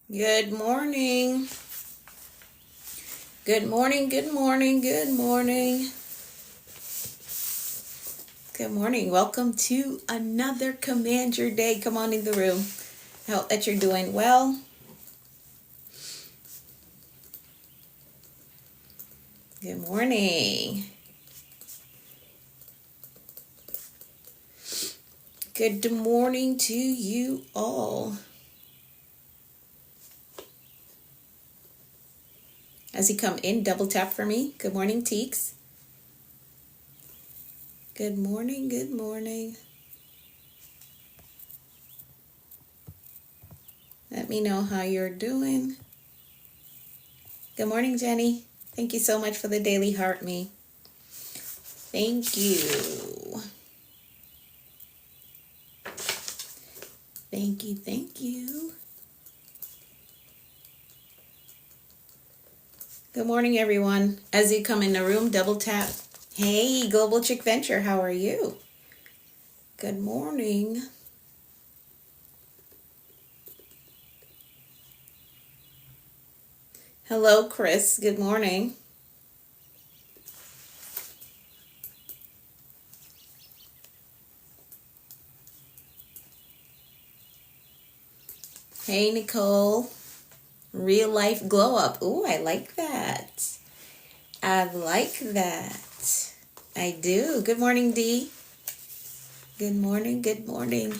Good morning. Good morning, good morning, good morning. Good morning. Welcome to another Command Your Day. Come on in the room. I hope that you're doing well. Good morning. Good morning to you all. As you come in, double tap for me. Good morning, Teeks. Good morning, good morning. Let me know how you're doing. Good morning, Jenny. Thank you so much for the daily heart me. Thank you. Thank you, thank you. Good morning, everyone. As you come in the room, double tap. Hey, Global Chick Venture, how are you? Good morning. Hello, Chris. Good morning. Hey, Nicole. Real life glow up. Ooh, I like that. I like that. I do. Good morning, Dee. Good morning, good morning.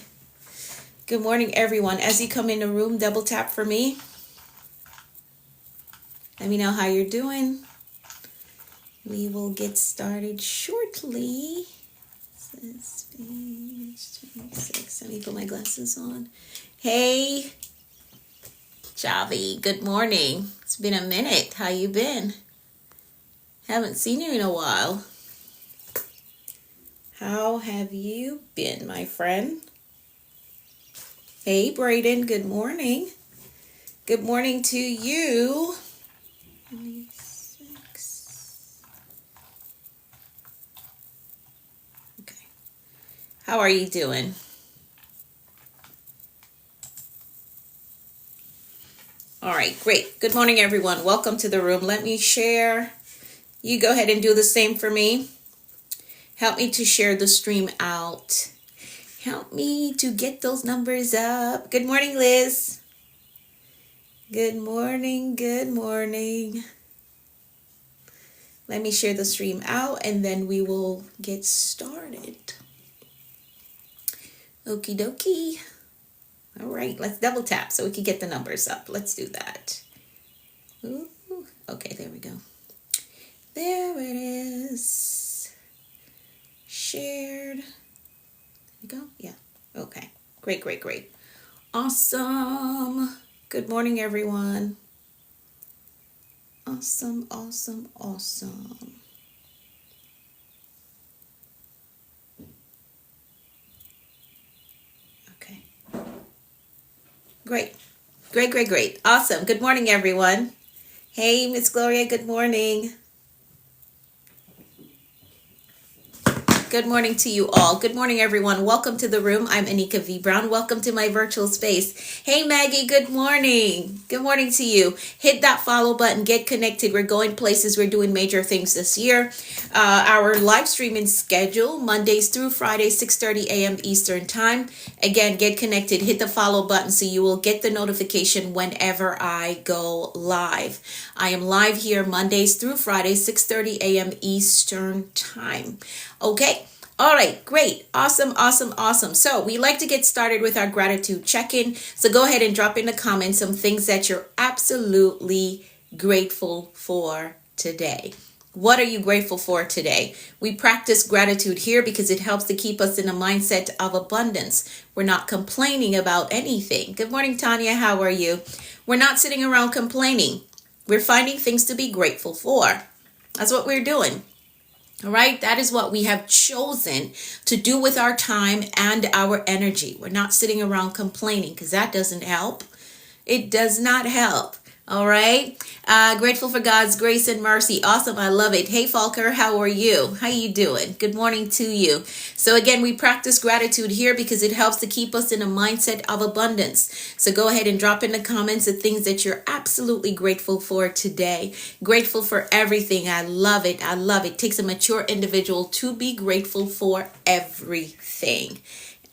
Good morning, everyone. As you come in the room, double tap for me. Let me know how you're doing. We will get started shortly. This page 26. Let me put my glasses on. Hey, Javi. Good morning. It's been a minute. How you been? Haven't seen you in a while. How have you been, my friend? Hey, Brayden. Good morning. Good morning to you. 26. Okay. How are you doing? All right, great. Good morning, everyone. Welcome to the room. Let me share. You go ahead and do the same for me. Help me to share the stream out. Help me to get those numbers up. Good morning, Liz. Good morning, good morning. Let me share the stream out and then we will get started. Okie dokie. All right, let's double tap so we can get the numbers up. Let's do that. Ooh, okay, there we go. There it is. Shared. There we go. Yeah. Okay. Great, great, great. Awesome. Good morning, everyone. Awesome, awesome, awesome. Okay. Great. Great, great, great. Awesome. Good morning, everyone. Hey, Miss Gloria, good morning. Good morning to you all. Good morning, everyone. Welcome to the room. I'm Anika V. Brown. Welcome to my virtual space. Hey, Maggie, good morning. Good morning to you. Hit that follow button. Get connected. We're going places. We're doing major things this year. Our live streaming schedule, Mondays through Fridays, 6:30 a.m. Eastern Time. Again, get connected. Hit the follow button so you will get the notification whenever I go live. I am live here Mondays through Fridays, 6:30 a.m. Eastern Time. Okay. All right, great. Awesome, awesome, awesome. So we like to get started with our gratitude check-in. So go ahead and drop in the comments some things that you're absolutely grateful for today. What are you grateful for today? We practice gratitude here because it helps to keep us in a mindset of abundance. We're not complaining about anything. Good morning, Tanya. How are you? We're not sitting around complaining. We're finding things to be grateful for. That's what we're doing. All right, that is what we have chosen to do with our time and our energy. We're not sitting around complaining because that doesn't help. It does not help. All right. Grateful for God's grace and mercy. Awesome. I love it. Hey, Falker, how are you? How you doing? Good morning to you. So again, we practice gratitude here because it helps to keep us in a mindset of abundance. So go ahead and drop in the comments the things that you're absolutely grateful for today. Grateful for everything. I love it. I love it. It takes a mature individual to be grateful for everything.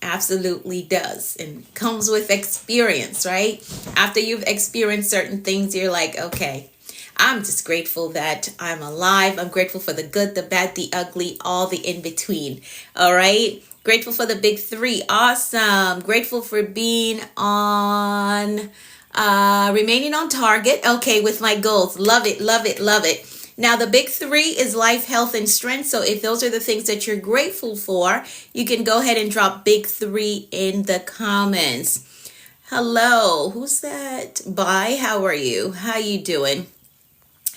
Absolutely does, and comes with experience, right? After you've experienced certain things, you're like, okay, I'm just grateful that I'm alive. I'm grateful for the good, the bad, the ugly, all the in between. All right. Grateful for the big three. Awesome. Grateful for being on, remaining on target. Okay. With my goals. Love it. Love it. Love it. Now, the big three is life, health, and strength. So if those are the things that you're grateful for, you can go ahead and drop big three in the comments. Hello, who's that? Bye, how are you? How you doing?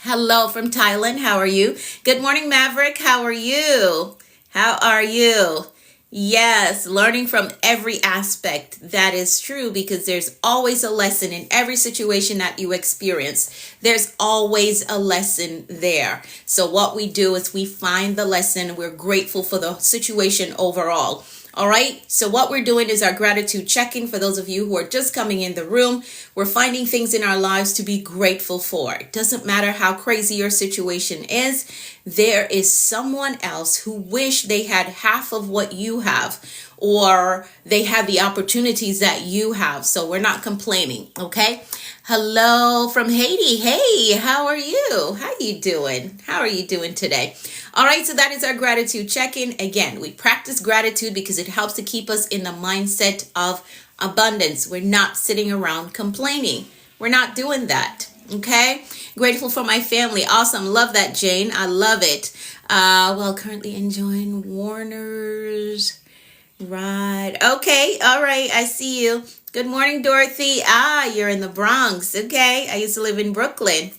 Hello from Thailand, how are you? Good morning, Maverick, how are you? How are you? Yes, learning from every aspect. That is true because there's always a lesson in every situation that you experience. There's always a lesson there. So what we do is we find the lesson. We're grateful for the situation overall. All right. So what we're doing is our gratitude check-in. For those of you who are just coming in the room, we're finding things in our lives to be grateful for. It doesn't matter how crazy your situation is. There is someone else who wish they had half of what you have, or they had the opportunities that you have. So we're not complaining. Okay. Hello from Haiti. Hey, how are you? How you doing? How are you doing today? All right, so that is our gratitude check-in. Again, we practice gratitude because it helps to keep us in the mindset of abundance. We're not sitting around complaining. We're not doing that. Okay? Grateful for my family. Awesome. Love that, Jane. I love it. Currently enjoying Warner's. Right. Okay. All right. I see you. Good morning, Dorothy. You're in the Bronx. Okay. I used to live in Brooklyn.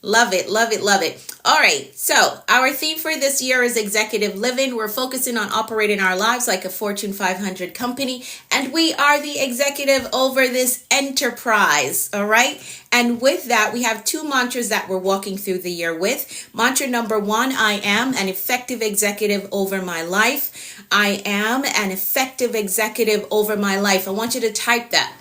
Love it. Love it. Love it. All right. So our theme for this year is executive living. We're focusing on operating our lives like a Fortune 500 company. And we are the executive over this enterprise. All right. And with that, we have two mantras that we're walking through the year with. Mantra number one, I am an effective executive over my life. I am an effective executive over my life. I want you to type that.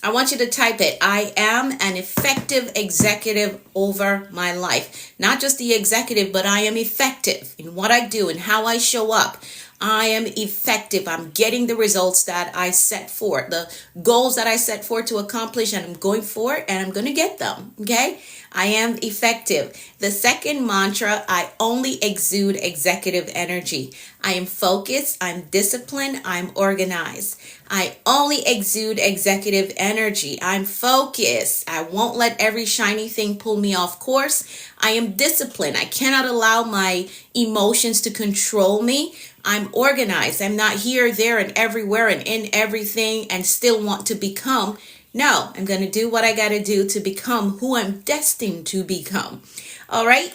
I want you to type it. I am an effective executive over my life. Not just the executive, but I am effective in what I do and how I show up. I am effective. I'm getting the results that I set for, the goals that I set for to accomplish, and I'm going for it, and I'm going to get them. Okay? I am effective. The second mantra, I only exude executive energy. I am focused, I'm disciplined, I'm organized. I only exude executive energy. I'm focused. I won't let every shiny thing pull me off course. I am disciplined. I cannot allow my emotions to control me. I'm organized. I'm not here, there, and everywhere and in everything and still want to become. No, I'm going to do what I got to do to become who I'm destined to become. All right.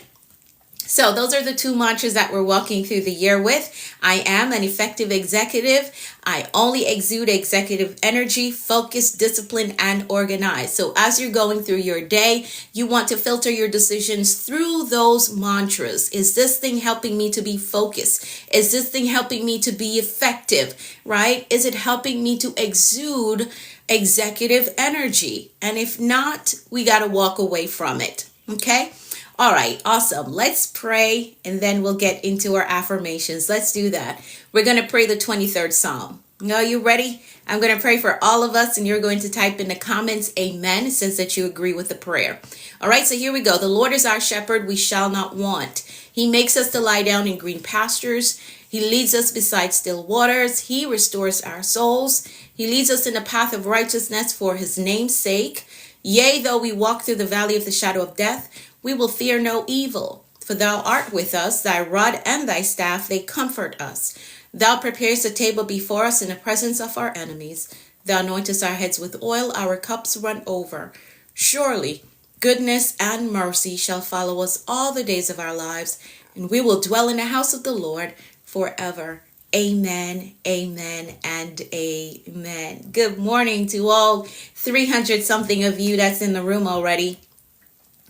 So those are the two mantras that we're walking through the year with. I am an effective executive. I only exude executive energy, focus, discipline, and organized. So as you're going through your day, you want to filter your decisions through those mantras. Is this thing helping me to be focused? Is this thing helping me to be effective, right? Is it helping me to exude executive energy? And if not, we got to walk away from it. Okay? All right, awesome. Let's pray and then we'll get into our affirmations. Let's do that. We're going to pray the 23rd Psalm. Are you ready? I'm going to pray for all of us and you're going to type in the comments, amen, it says that you agree with the prayer. All right, so here we go. The Lord is our shepherd, we shall not want. He makes us to lie down in green pastures. He leads us beside still waters. He restores our souls. He leads us in the path of righteousness for his name's sake. Yea, though we walk through the valley of the shadow of death, we will fear no evil, for thou art with us, thy rod and thy staff, they comfort us. Thou preparest a table before us in the presence of our enemies. Thou anointest our heads with oil, our cups run over. Surely goodness and mercy shall follow us all the days of our lives, and we will dwell in the house of the Lord forever. Amen, amen, and amen. Good morning to all 300 something of you that's in the room already.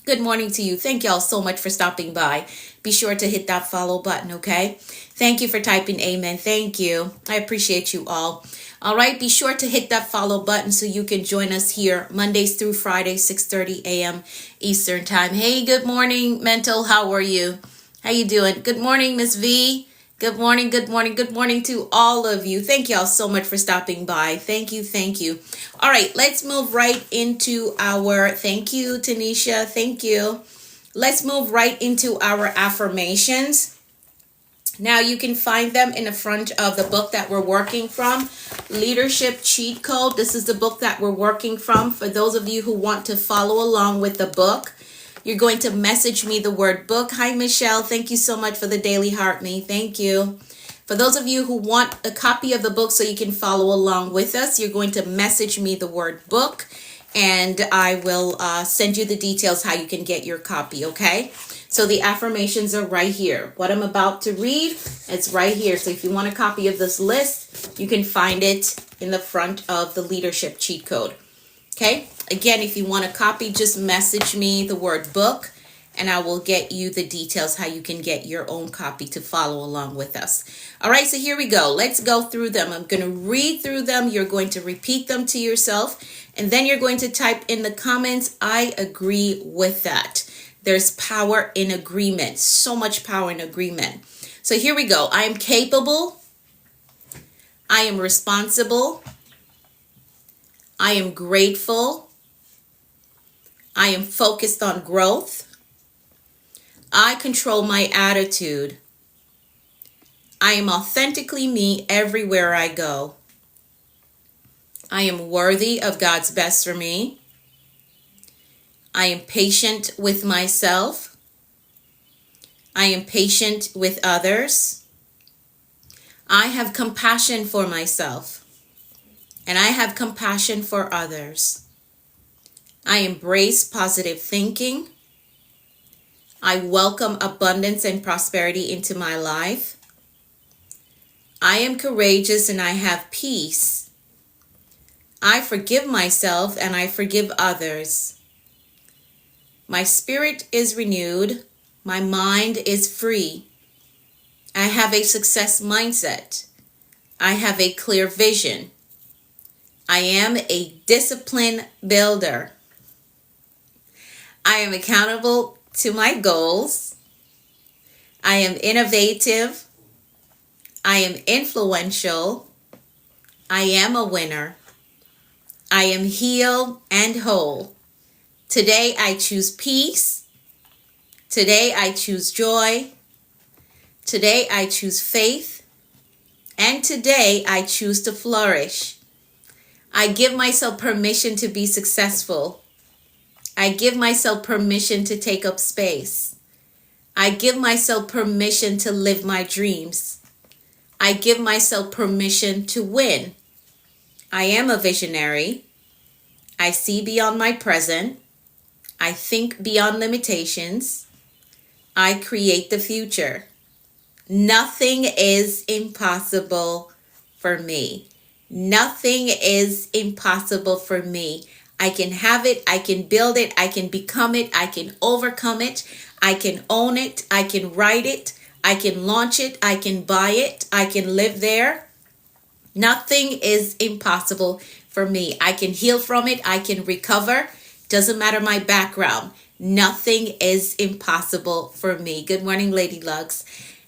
Good morning to you. Thank y'all so much for stopping by. Be sure to hit that follow button, okay? Thank you for typing amen. Thank you. I appreciate you all. All right, be sure to hit that follow button so you can join us here Mondays through Fridays, 6:30 a.m. Eastern Time. Hey, good morning, Mental. How are you? How you doing? Good morning, Miss V. Good morning, good morning, good morning to all of you. Thank y'all so much for stopping by. Thank you, thank you. All right, let's move right into our, thank you, Tanisha, thank you. Let's move right into our affirmations. Now you can find them in the front of the book that we're working from, Leadership Cheat Code. This is the book that we're working from. For those of you who want to follow along with the book, you're going to message me the word book. Hi, Michelle. Thank you so much for the Daily Heart Me. Thank you. For those of you who want a copy of the book so you can follow along with us, you're going to message me the word book, and I will send you the details how you can get your copy, okay? So the affirmations are right here. What I'm about to read, it's right here. So if you want a copy of this list, you can find it in the front of the Leadership Cheat Code. Okay, again, if you want a copy, just message me the word book and I will get you the details how you can get your own copy to follow along with us. All right, so here we go. Let's go through them. I'm going to read through them. You're going to repeat them to yourself, and then you're going to type in the comments, I agree with that. There's power in agreement, so much power in agreement. So here we go. I am capable. I am responsible. I am grateful. I am focused on growth. I control my attitude. I am authentically me everywhere I go. I am worthy of God's best for me. I am patient with myself. I am patient with others. I have compassion for myself. And I have compassion for others. I embrace positive thinking. I welcome abundance and prosperity into my life. I am courageous and I have peace. I forgive myself and I forgive others. My spirit is renewed. My mind is free. I have a success mindset. I have a clear vision. I am a discipline builder. I am accountable to my goals. I am innovative. I am influential. I am a winner. I am healed and whole. Today I choose peace. Today I choose joy. Today I choose faith. And today I choose to flourish. I give myself permission to be successful. I give myself permission to take up space. I give myself permission to live my dreams. I give myself permission to win. I am a visionary. I see beyond my present. I think beyond limitations. I create the future. Nothing is impossible for me. Nothing is impossible for me. I can have it. I can build it. I can become it. I can overcome it. I can own it. I can write it. I can launch it. I can buy it. I can live there. Nothing is impossible for me. I can heal from it. I can recover. Doesn't matter my background. Nothing is impossible for me. Good morning, Lady Lugs.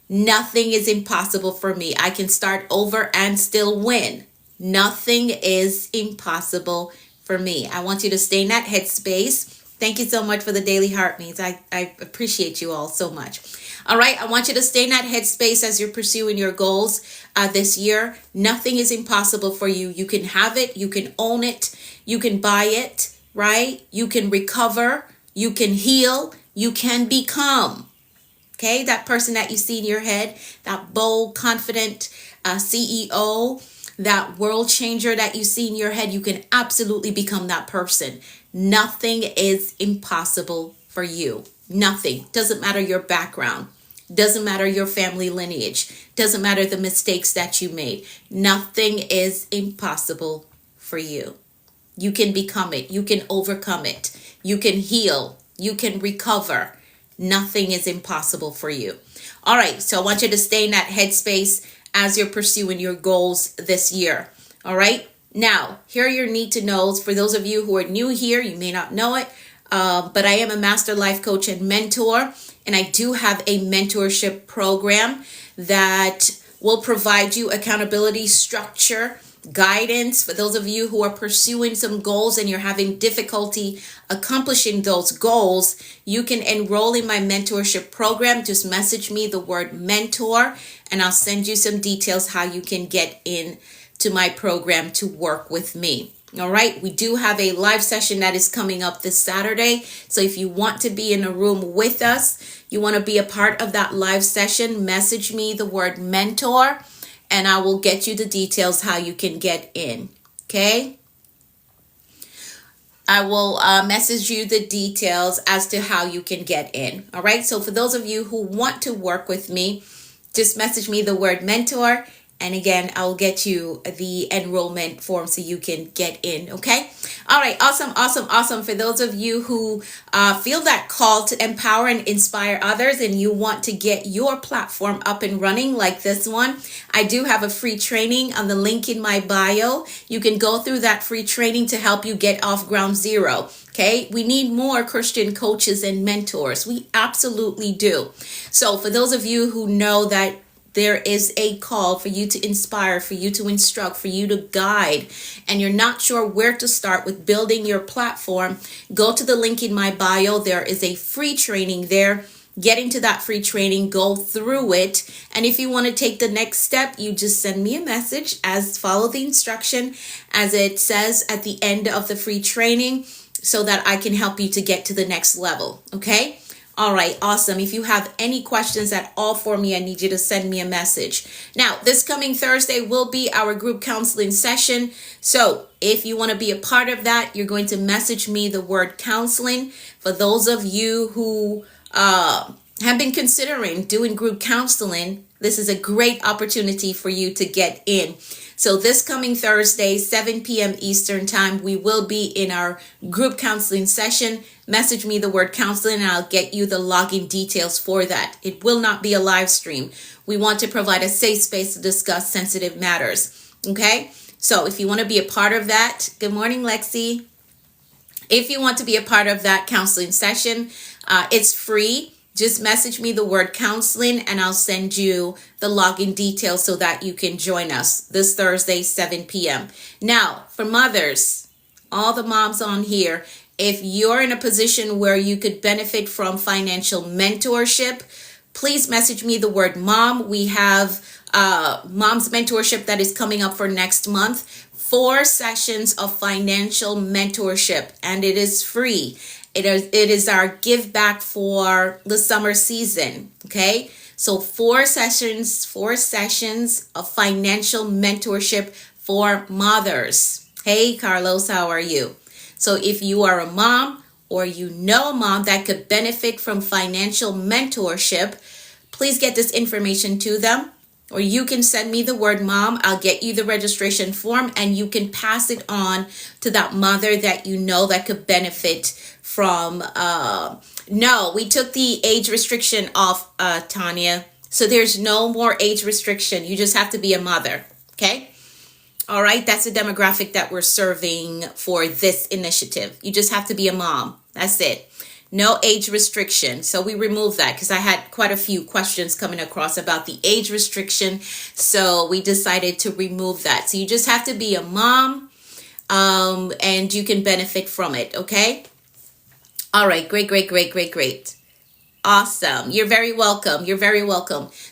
Nothing is impossible for me. I can start over and still win. Nothing is impossible for me. I want you to stay in that headspace. Thank you so much for the Daily Heart Means. I appreciate you all so much. All right, I want you to stay in that headspace as you're pursuing your goals this year. Nothing is impossible for you. You can have it. You can own it. You can buy it, right? You can recover. You can heal. You can become. Okay, that person that you see in your head, that bold, confident CEO, that world changer that you see in your head, you can absolutely become that person. Nothing is impossible for you. Nothing. Doesn't matter your background. Doesn't matter your family lineage. Doesn't matter the mistakes that you made. Nothing is impossible for you. You can become it. You can overcome it. You can heal. You can recover. Nothing is impossible for you. All right, so I want you to stay in that headspace as you're pursuing your goals this year. All right, now here are your need to knows. For those of you who are new here, you may not know it, but I am a master life coach and mentor, and I do have a mentorship program that will provide you accountability, structure, guidance. For those of you who are pursuing some goals and you're having difficulty accomplishing those goals, you can enroll in my mentorship program. Just message me the word mentor and I'll send you some details how you can get in to my program to work with me. All right, we do have a live session that is coming up this Saturday. So if you want to be in a room with us, you want to be a part of that live session, message me the word mentor and I will get you the details how you can get in. Okay, I will message you the details as to how you can get in. All right, so for those of you who want to work with me, just message me the word mentor. And again, I'll get you the enrollment form so you can get in, okay? All right, awesome. For those of you who feel that call to empower and inspire others and you want to get your platform up and running like this one, I do have a free training on the link in my bio. You can go through that free training to help you get off ground zero. Okay, we need more Christian coaches and mentors. We absolutely do. So for those of you who know that there is a call for you to inspire, for you to instruct, for you to guide, and you're not sure where to start with building your platform, go to the link in my bio. There is a free training there. Get into that free training, go through it. And if you want to take the next step, you just send me a message follow the instruction as it says at the end of the free training so that I can help you to get to the next level. Okay? All right, awesome. If you have any questions at all for me, I need you to send me a message. Now, this coming Thursday will be our group counseling session. So if you want to be a part of that, you're going to message me the word counseling. For those of you who have been considering doing group counseling, this is a great opportunity for you to get in. So this coming Thursday, 7 p.m. Eastern time, we will be in our group counseling session. Message me the word counseling and I'll get you the login details for that. It will not be a live stream. We want to provide a safe space to discuss sensitive matters. Okay? So if you want to be a part of that, good morning, Lexi. If you want to be a part of that counseling session, it's free. Just message me the word counseling and I'll send you the login details so that you can join us this Thursday, 7 p.m. Now, for mothers, all the moms on here, if you're in a position where you could benefit from financial mentorship, please message me the word mom. We have mom's mentorship that is coming up for next month. 4 sessions of financial mentorship and it is free. It is our give back for the summer season. Okay. So 4 sessions of financial mentorship for mothers. Hey, Carlos, how are you? So if you are a mom or you know a mom that could benefit from financial mentorship, please get this information to them. Or you can send me the word mom. I'll get you the registration form and you can pass it on to that mother that you know that could benefit from. No, we took the age restriction off, Tanya. So there's no more age restriction. You just have to be a mother. Okay. All right. That's the demographic that we're serving for this initiative. You just have to be a mom. That's it. No age restriction. So we removed that because I had quite a few questions coming across about the age restriction. So we decided to remove that. So you just have to be a mom and you can benefit from it. Okay. All right. Great. Awesome. You're very welcome.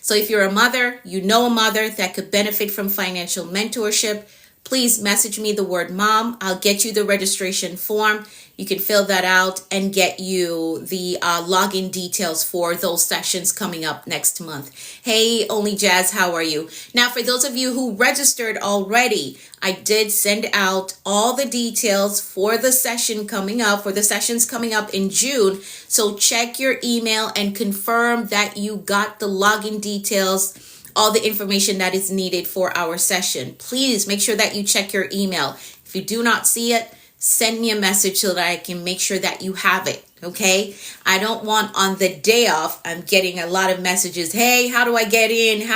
So if you're a mother, you know a mother that could benefit from financial mentorship, please message me the word mom. I'll get you the registration form. You can fill that out and get you the login details for those sessions coming up next month. Hey, Only Jazz, how are you? Now, for those of you who registered already, I did send out all the details for the sessions coming up in June. So check your email and confirm that you got the login details, all the information that is needed for our session. Please make sure that you check your email. If you do not see it, send me a message so that I can make sure that you have it. Okay? I don't want on the day off, I'm getting a lot of messages. Hey, how do I get in?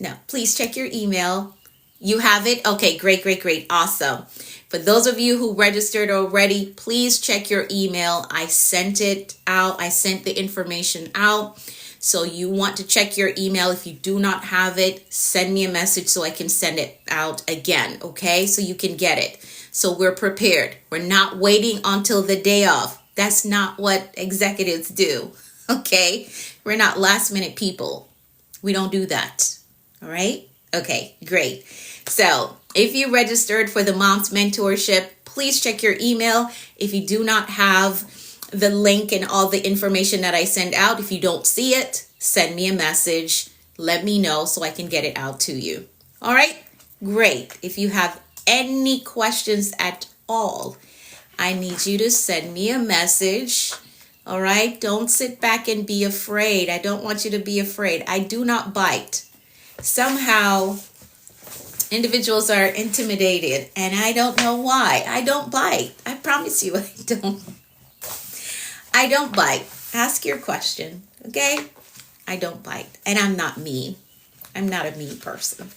No, please check your email. You have it? Okay, great, great, great. Awesome. For those of you who registered already, please check your email. I sent it out. I sent the information out. So you want to check your email. If you do not have it, send me a message so I can send it out again. Okay, so you can get it. So we're prepared. We're not waiting until the day of. That's not what executives do. Okay, we're not last minute people. We don't do that. All right. Okay, great. So if you registered for the Mom's Mentorship, please check your email. If you do not have the link and all the information that I send out, if you don't see it, send me a message. Let me know so I can get it out to you. All right, great. If you have any questions at all, I need you to send me a message. All right, don't sit back and be afraid. I don't want you to be afraid. I do not bite. Somehow, individuals are intimidated, and I don't know why. I don't bite. I promise you, I don't. I don't bite. Ask your question, okay? I don't bite, and I'm not mean. I'm not a mean person.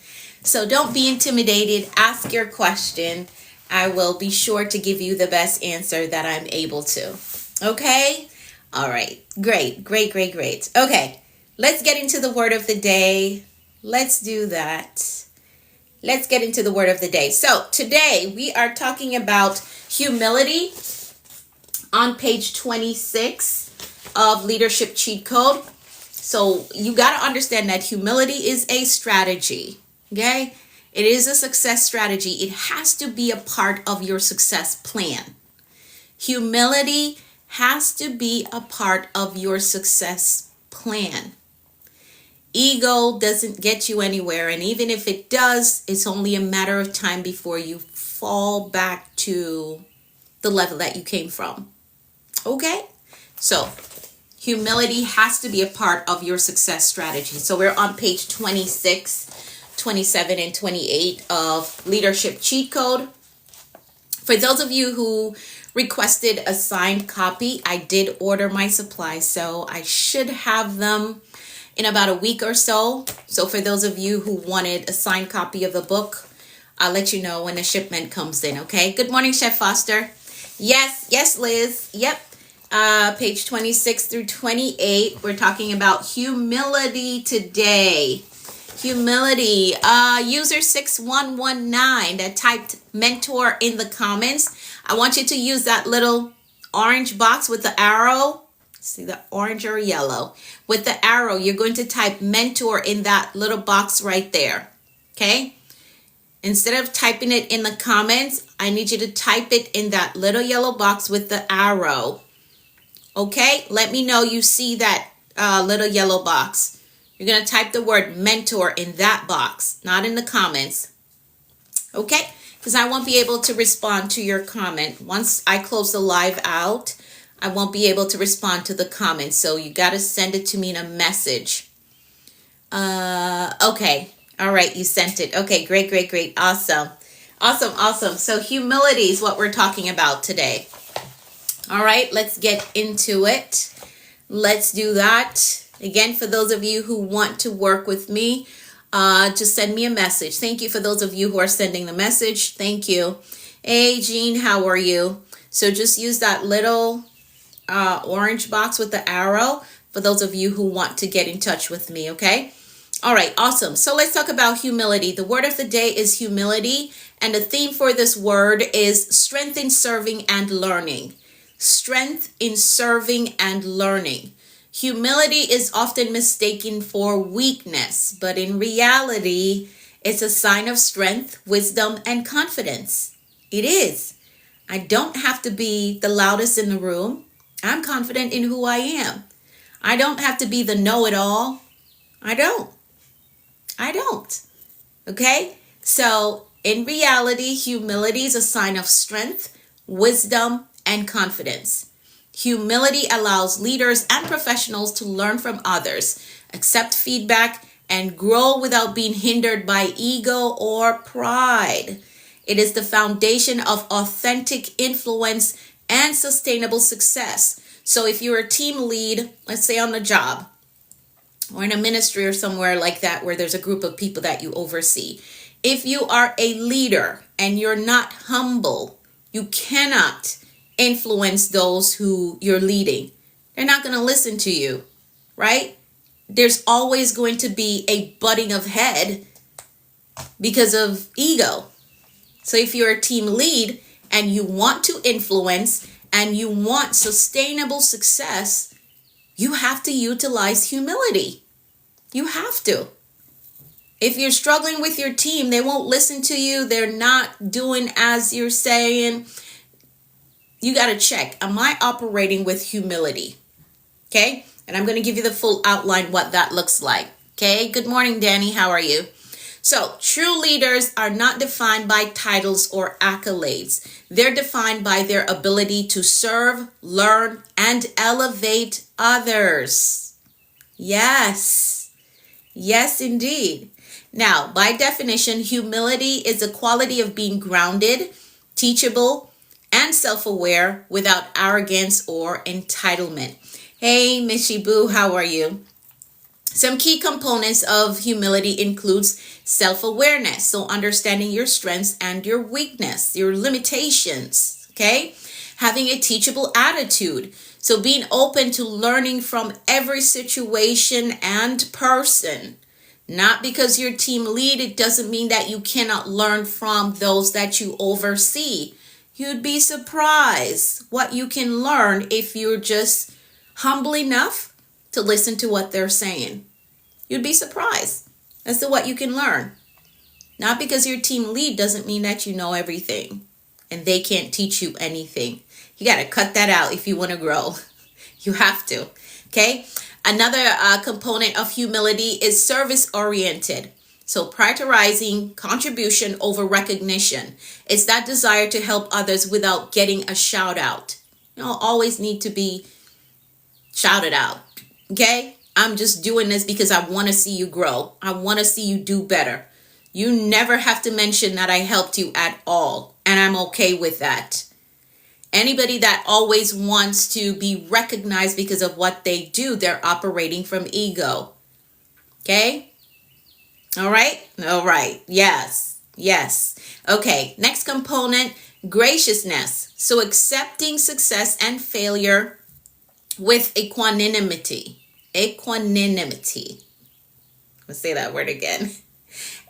So don't be intimidated. Ask your question. I will be sure to give you the best answer that I'm able to. Okay? All right. Great, great, great, great. Okay, let's get into the word of the day. Let's do that. Let's get into the word of the day. So today we are talking about humility on page 26 of Leadership Cheat Code. So you got to understand that humility is a strategy. Okay? It is a success strategy. It has to be a part of your success plan. Humility has to be a part of your success plan. Ego doesn't get you anywhere, and even if it does, it's only a matter of time before you fall back to the level that you came from. Okay? So, humility has to be a part of your success strategy. So we're on page 26, 27, and 28 of Leadership Cheat Code. For those of you who requested a signed copy, I did order my supplies, so I should have them in about a week or so. So for those of you who wanted a signed copy of the book, I'll let you know when the shipment comes in, okay? Good morning, Chef Foster. Yes, Liz. Yep. Page 26 through 28, we're talking about humility today. Humility. User 6119 that typed mentor in the comments. I want you to use that little orange box with the arrow. See the orange or yellow? With the arrow, you're going to type mentor in that little box right there. Okay? Instead of typing it in the comments, I need you to type it in that little yellow box with the arrow. Okay? Let me know you see that little yellow box. You're going to type the word mentor in that box, not in the comments. Okay? Because I won't be able to respond to your comment. Once I close the live out, I won't be able to respond to the comments. So you got to send it to me in a message. Okay. All right. You sent it. Okay. Great, great, great. Awesome. Awesome, awesome. So humility is what we're talking about today. All right. Let's get into it. Let's do that. Again, for those of you who want to work with me, just send me a message. Thank you for those of you who are sending the message. Thank you. Hey, Jean, how are you? So just use that little orange box with the arrow for those of you who want to get in touch with me, okay? All right, awesome. So let's talk about humility. The word of the day is humility, and the theme for this word is strength in serving and learning. Strength in serving and learning. Humility is often mistaken for weakness, but in reality, it's a sign of strength, wisdom, and confidence. It is. I don't have to be the loudest in the room. I'm confident in who I am. I don't have to be the know-it-all. I don't. Okay? So, in reality, humility is a sign of strength, wisdom, and confidence. Humility allows leaders and professionals to learn from others, accept feedback, and grow without being hindered by ego or pride. It is the foundation of authentic influence and sustainable success. So if you're a team lead, let's say on the job or in a ministry or somewhere like that where there's a group of people that you oversee, if you are a leader and you're not humble, you cannot influence those who you're leading. They're not going to listen to you, right? There's always going to be a butting of head because of ego. So if you're a team lead and you want to influence and you want sustainable success, you have to utilize humility. You have to. If you're struggling with your team, they won't listen to you. They're not doing as you're saying. You got to check. Am I operating with humility? Okay. And I'm going to give you the full outline what that looks like. Okay. Good morning, Danny. How are you? So true leaders are not defined by titles or accolades. They're defined by their ability to serve, learn, and elevate others. Yes. Yes, indeed. Now, by definition, humility is a quality of being grounded, teachable, and self-aware without arrogance or entitlement. Hey, Miss Shibu, how are you? Some key components of humility includes self-awareness, so understanding your strengths and your weakness, your limitations, okay? Having a teachable attitude, so being open to learning from every situation and person. Not because you're team lead, it doesn't mean that you cannot learn from those that you oversee. You'd be surprised what you can learn if you're just humble enough to listen to what they're saying. You'd be surprised as to what you can learn. Not because you're team lead doesn't mean that you know everything and they can't teach you anything. You got to cut that out if you want to grow. You have to. Okay. Another component of humility is service oriented. So prioritizing contribution over recognition. It's that desire to help others without getting a shout out. You don't always need to be shouted out. Okay. I'm just doing this because I want to see you grow. I want to see you do better. You never have to mention that I helped you at all. And I'm okay with that. Anybody that always wants to be recognized because of what they do, they're operating from ego. Okay? All right? All right. Yes. Yes. Okay. Next component, graciousness. So accepting success and failure with equanimity. Equanimity. Let's say that word again.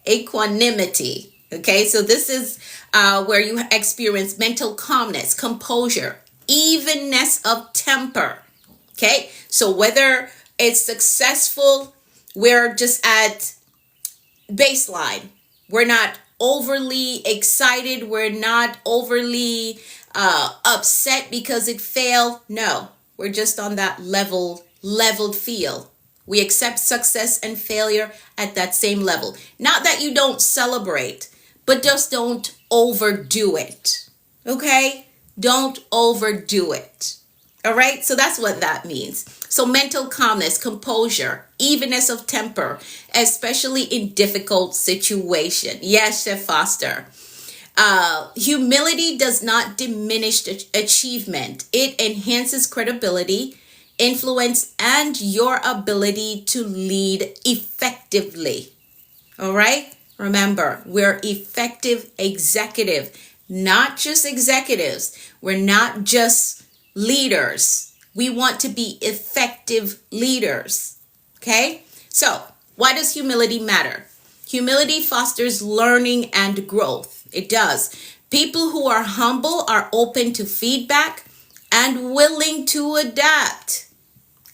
Equanimity. Okay, so this is where you experience mental calmness, composure, evenness of temper. Okay, so whether it's successful, we're just at baseline. We're not overly excited. We're not overly upset because it failed. No, we're just on that leveled field. We accept success and failure at that same level. Not that you don't celebrate, but just don't overdo it. Okay? Don't overdo it. All right? So that's what that means. So mental calmness, composure, evenness of temper, especially in difficult situations. Yes, Chef Foster. Humility does not diminish achievement. It enhances credibility, influence, and your ability to lead effectively. All right? Remember, we're effective executive, not just executives. We're not just leaders. We want to be effective leaders. Okay? So, why does humility matter? Humility fosters learning and growth. It does. People who are humble are open to feedback and willing to adapt.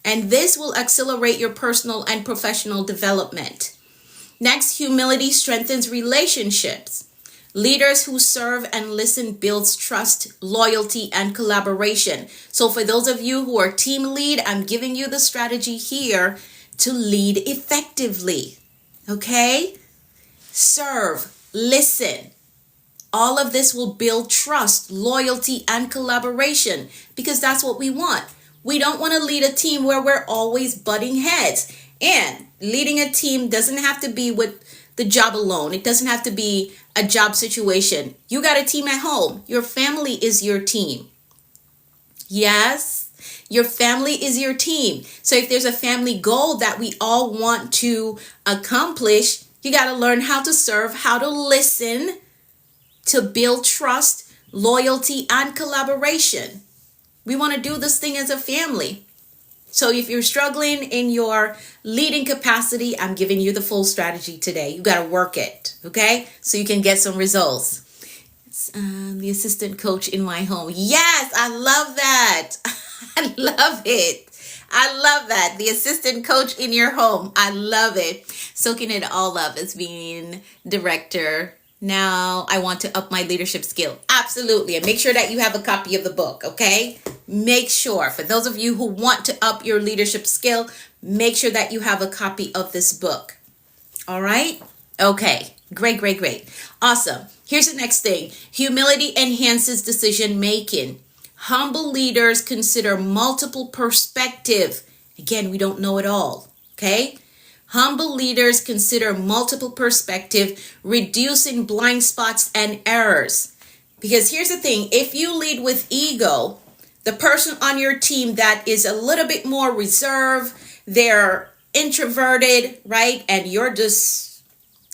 And this will accelerate your personal and professional development. Next, humility strengthens relationships. Leaders who serve and listen builds trust, loyalty, and collaboration. So for those of you who are team lead, I'm giving you the strategy here to lead effectively. Okay? Serve, listen. All of this will build trust, loyalty, and collaboration because that's what we want. We don't want to lead a team where we're always butting heads. And leading a team doesn't have to be with the job alone. It doesn't have to be a job situation. You got a team at home. Your family is your team. Yes, your family is your team. So if there's a family goal that we all want to accomplish, you got to learn how to serve, how to listen, to build trust, loyalty, and collaboration. We want to do this thing as a family. So if you're struggling in your leading capacity, I'm giving you the full strategy today. You got to work it, okay? So you can get some results. It's the assistant coach in my home. Yes, I love that. I love it. I love that. The assistant coach in your home. I love it. Soaking it all up as being director. Now I want to up my leadership skill. Absolutely. And make sure that you have a copy of the book, okay? Make sure, for those of you who want to up your leadership skill, make sure that you have a copy of this book. All right? Okay. Great, great, great. Awesome. Here's the next thing. Humility enhances decision making. Humble leaders consider multiple perspectives. Again, we don't know it all, okay? Humble leaders consider multiple perspectives, reducing blind spots and errors. Because here's the thing, if you lead with ego, the person on your team that is a little bit more reserved, they're introverted, right? And you're just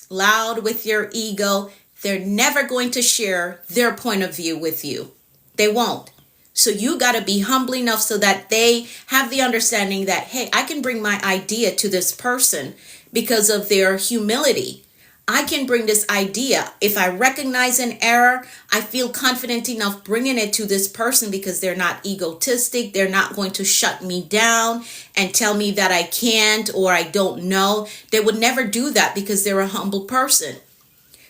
loud with your ego, they're never going to share their point of view with you. They won't. So you got to be humble enough so that they have the understanding that, hey, I can bring my idea to this person because of their humility. I can bring this idea. If I recognize an error, I feel confident enough bringing it to this person because they're not egotistic. They're not going to shut me down and tell me that I can't or I don't know. They would never do that because they're a humble person.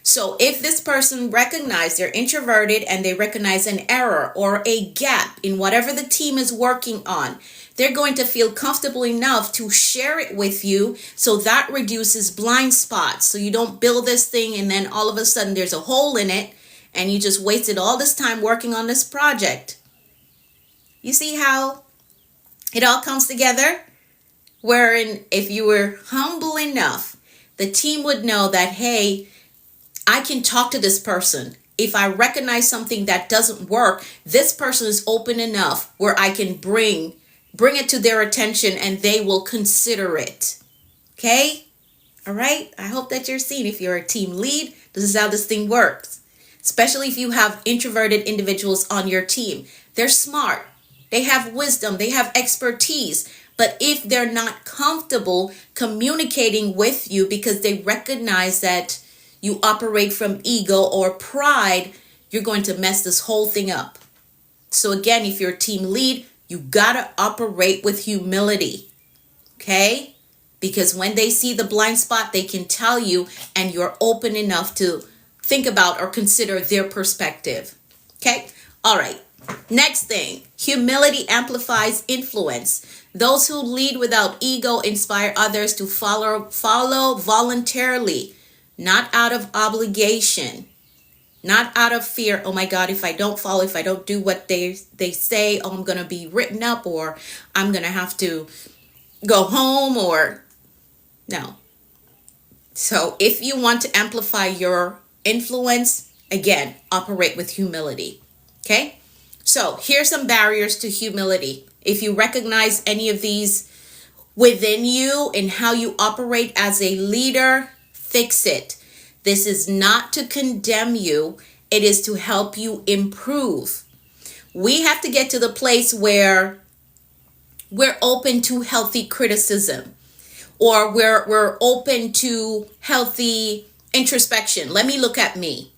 So if this person recognizes they're introverted and they recognize an error or a gap in whatever the team is working on, they're going to feel comfortable enough to share it with you. So that reduces blind spots. So you don't build this thing and then all of a sudden there's a hole in it and you just wasted all this time working on this project. You see how it all comes together? Wherein if you were humble enough, the team would know that, hey, I can talk to this person. If I recognize something that doesn't work, this person is open enough where I can bring it to their attention and they will consider it. Okay? All right? I hope that you're seeing. If you're a team lead, this is how this thing works. Especially if you have introverted individuals on your team. They're smart. They have wisdom. They have expertise. But if they're not comfortable communicating with you because they recognize that you operate from ego or pride, you're going to mess this whole thing up. So again, if you're a team lead, you got to operate with humility, okay? Because when they see the blind spot, they can tell you and you're open enough to think about or consider their perspective, okay? All right, next thing, humility amplifies influence. Those who lead without ego inspire others to follow voluntarily. Not out of obligation, not out of fear. Oh my God, if I don't follow, if I don't do what they say, oh, I'm going to be written up or I'm going to have to go home or no. So if you want to amplify your influence, again, operate with humility. Okay. So here's some barriers to humility. If you recognize any of these within you and how you operate as a leader, fix it. This is not to condemn you. It is to help you improve. We have to get to the place where we're open to healthy criticism or we're open to healthy introspection. Let me look at me.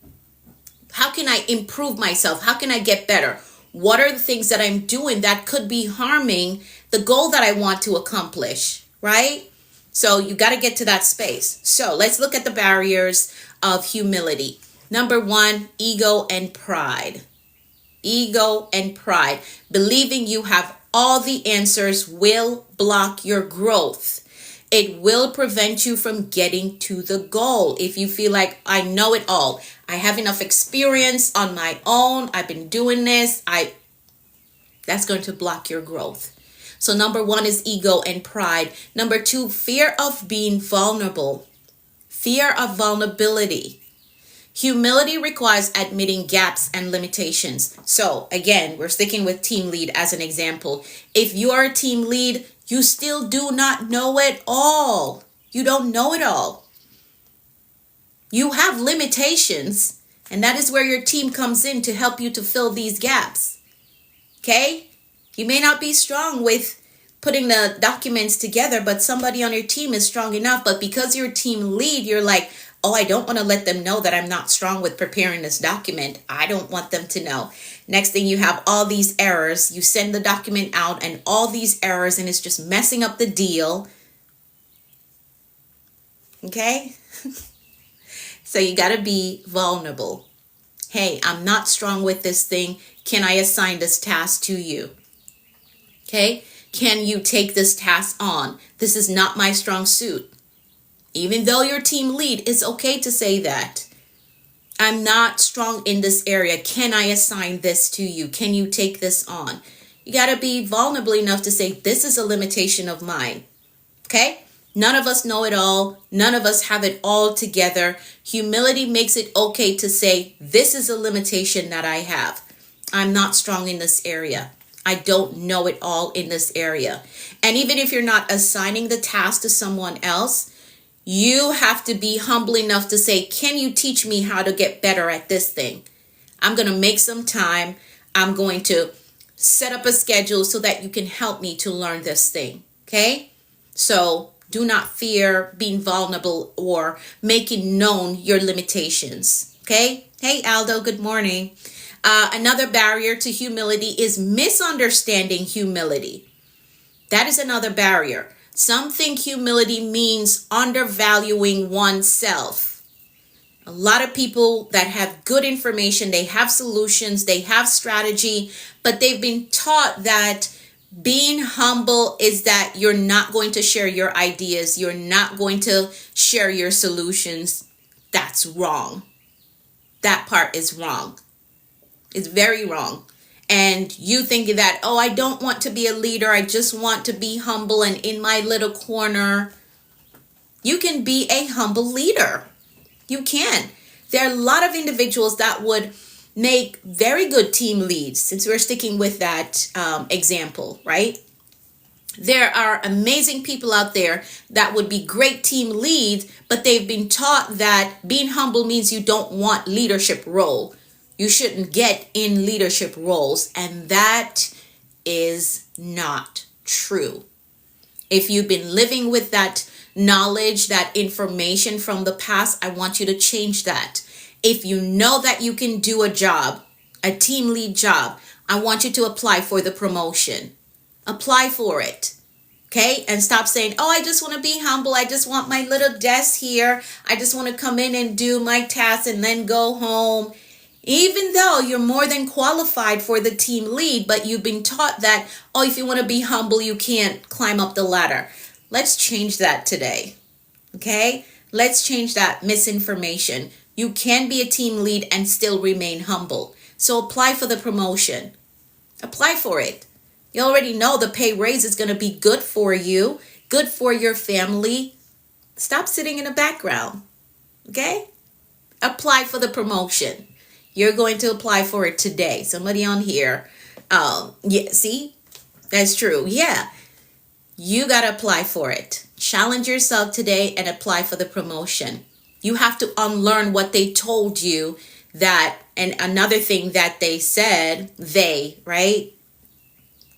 How can I improve myself? How can I get better? What are the things that I'm doing that could be harming the goal that I want to accomplish, right? So you got to get to that space. So let's look at the barriers of humility. Number one, ego and pride. Ego and pride. Believing you have all the answers will block your growth. It will prevent you from getting to the goal. If you feel like I know it all, I have enough experience on my own, I've been doing this, that's going to block your growth. So number one is ego and pride. Number two, fear of being vulnerable. Fear of vulnerability. Humility requires admitting gaps and limitations. So again, we're sticking with team lead as an example. If you are a team lead, you still do not know it all. You don't know it all. You have limitations, and that is where your team comes in to help you to fill these gaps. Okay? You may not be strong with putting the documents together, but somebody on your team is strong enough. But because you're team lead, you're like, oh, I don't want to let them know that I'm not strong with preparing this document. I don't want them to know. Next thing, you have all these errors. You send the document out and all these errors, and it's just messing up the deal. Okay? So you got to be vulnerable. Hey, I'm not strong with this thing. Can I assign this task to you? Okay? Can you take this task on? This is not my strong suit. Even though you're team lead, it's okay to say that. I'm not strong in this area. Can I assign this to you? Can you take this on? You got to be vulnerable enough to say, this is a limitation of mine. Okay? None of us know it all. None of us have it all together. Humility makes it okay to say, this is a limitation that I have. I'm not strong in this area. I don't know it all in this area. And even if you're not assigning the task to someone else, you have to be humble enough to say, can you teach me how to get better at this thing? I'm going to make some time. I'm going to set up a schedule so that you can help me to learn this thing. Okay? So do not fear being vulnerable or making known your limitations. Okay? Hey, Aldo, good morning. Another barrier to humility is misunderstanding humility. That is another barrier. Some think humility means undervaluing oneself. A lot of people that have good information, they have solutions, they have strategy, but they've been taught that being humble is that you're not going to share your ideas. You're not going to share your solutions. That's wrong. That part is wrong. It's very wrong. And you thinking that, oh, I don't want to be a leader. I just want to be humble and in my little corner. You can be a humble leader. You can. There are a lot of individuals that would make very good team leads, since we're sticking with that example, right? There are amazing people out there that would be great team leads, but they've been taught that being humble means you don't want leadership role. You shouldn't get in leadership roles, and that is not true. If you've been living with that knowledge, that information from the past, I want you to change that. If you know that you can do a job, a team lead job, I want you to apply for the promotion. Apply for it. Okay? And stop saying, oh, I just want to be humble. I just want my little desk here. I just want to come in and do my tasks and then go home. Even though you're more than qualified for the team lead, but you've been taught that, oh, if you want to be humble, you can't climb up the ladder. Let's change that today. Okay? Let's change that misinformation. You can be a team lead and still remain humble. So apply for the promotion. Apply for it. You already know the pay raise is going to be good for you, good for your family. Stop sitting in the background. Okay? Apply for the promotion. You're going to apply for it today. Somebody on here. Yeah, see? That's true. Yeah. You got to apply for it. Challenge yourself today and apply for the promotion. You have to unlearn what they told you that, and another thing that they said, right?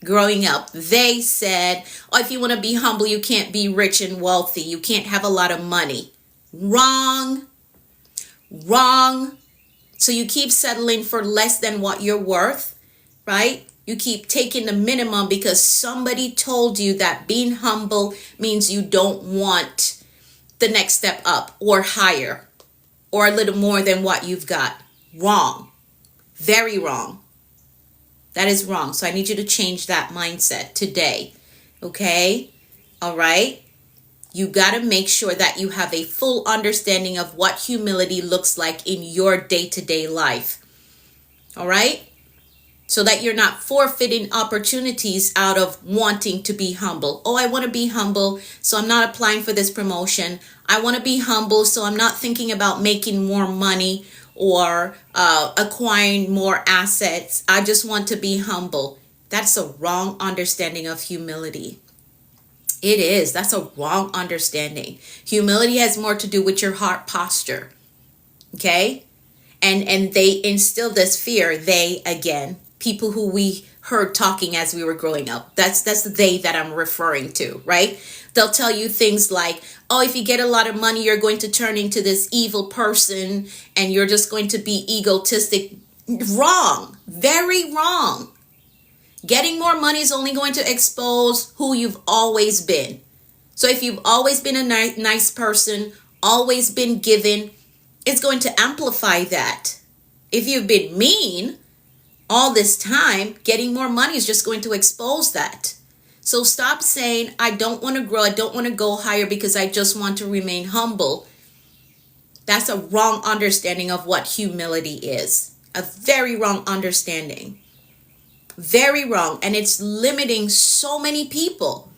Growing up, they said, oh, if you want to be humble, you can't be rich and wealthy. You can't have a lot of money. Wrong. So you keep settling for less than what you're worth, right? You keep taking the minimum because somebody told you that being humble means you don't want the next step up or higher or a little more than what you've got. Wrong. Very wrong. That is wrong. So I need you to change that mindset today. Okay? All right? You got to make sure that you have a full understanding of what humility looks like in your day-to-day life. All right? so that you're not forfeiting opportunities out of wanting to be humble. Oh, I want to be humble, so I'm not applying for this promotion. I want to be humble, so I'm not thinking about making more money or acquiring more assets. I just want to be humble. That's a wrong understanding of humility. It is. That's a wrong understanding. Humility has more to do with your heart posture. Okay? And they instill this fear, they, again, people who we heard talking as we were growing up. That's the they that I'm referring to, right? They'll tell you things like, oh, if you get a lot of money, you're going to turn into this evil person and you're just going to be egotistic. Wrong. Very wrong. Getting more money is only going to expose who you've always been. So if you've always been a nice person, always been giving, it's going to amplify that. If you've been mean all this time, getting more money is just going to expose that. So stop saying, I don't want to grow, I don't want to go higher because I just want to remain humble. That's a wrong understanding of what humility is. A very wrong understanding. Very wrong. And it's limiting so many people.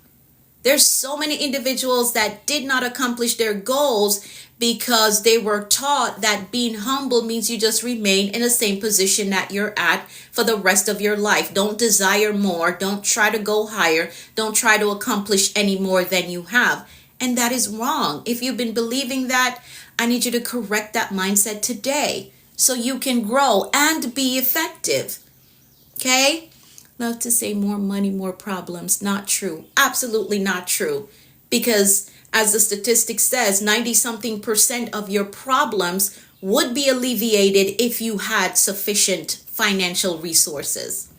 There's so many individuals that did not accomplish their goals because they were taught that being humble means you just remain in the same position that you're at for the rest of your life. Don't desire more. Don't try to go higher. Don't try to accomplish any more than you have. And that is wrong. If you've been believing that, I need you to correct that mindset today so you can grow and be effective. Okay? Love to say more money, more problems. Not true. Absolutely not true. Because as the statistic says, 90-something% of your problems would be alleviated if you had sufficient financial resources.